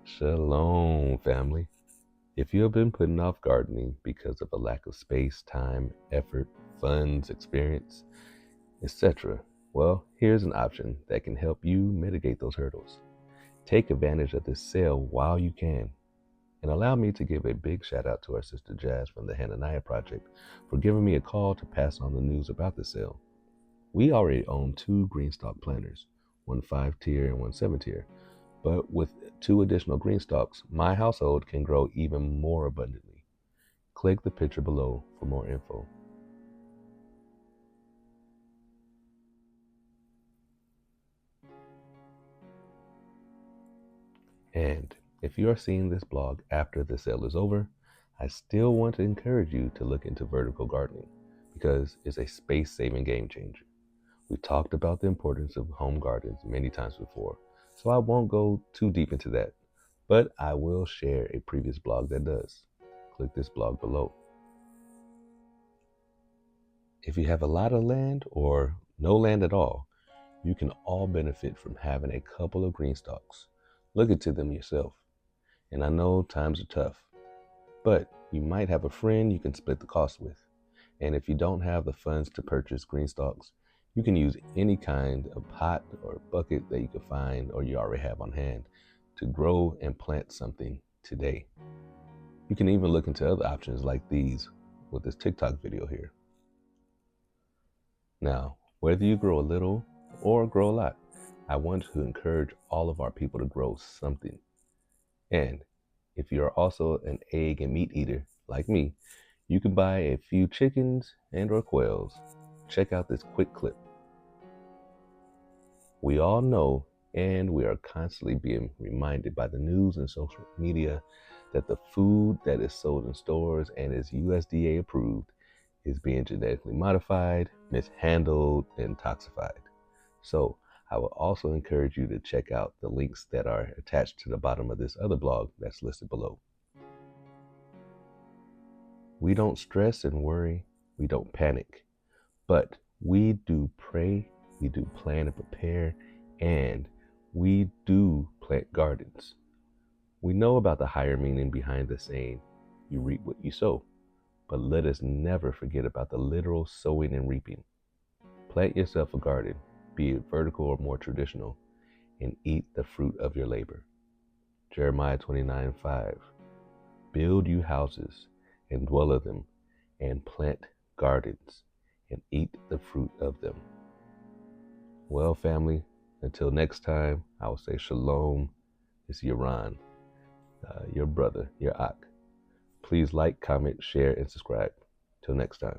Shalom, family. If you have been putting off gardening because of a lack of space, time, effort, funds, experience, etc., well, here's an option that can help you mitigate those hurdles. Take advantage of this sale while you can. And allow me to give a big shout out to our sister Jazz from the Hananiah Project for giving me a call to pass on the news about the sale. We already own two GreenStalk planters, one 5-tier and one 7-tier. But with two additional GreenStalks, my household can grow even more abundantly. Click the picture below for more info. And if you are seeing this blog after the sale is over, I still want to encourage you to look into vertical gardening because it's a space-saving game changer. We talked about the importance of home gardens many times before, so I won't go too deep into that, but I will share a previous blog that does. Click this blog below. If you have a lot of land or no land at all, you can all benefit from having a couple of GreenStalks. Look into them yourself. And I know times are tough, but you might have a friend you can split the cost with. And if you don't have the funds to purchase GreenStalks, you can use any kind of pot or bucket that you can find or you already have on hand to grow and plant something today. You can even look into other options like these with this TikTok video here. Now, whether you grow a little or grow a lot, I want to encourage all of our people to grow something. And if you are also an egg and meat eater like me, you can buy a few chickens and or quails. Check out this quick clip. We all know, and we are constantly being reminded by the news and social media that the food that is sold in stores and is USDA approved is being genetically modified, mishandled, and toxified. So I will also encourage you to check out the links that are attached to the bottom of this other blog that's listed below. We don't stress and worry, we don't panic, but we do pray, we do plan and prepare, and we do plant gardens. We know about the higher meaning behind the saying, you reap what you sow. But let us never forget about the literal sowing and reaping. Plant yourself a garden, be it vertical or more traditional, and eat the fruit of your labor. Jeremiah 29:5. Build you houses and dwell in them, and plant gardens and eat the fruit of them. Well, family, until next time, I will say shalom. It's Yaran, your brother, your Ak. Please like, comment, share, and subscribe. Till next time.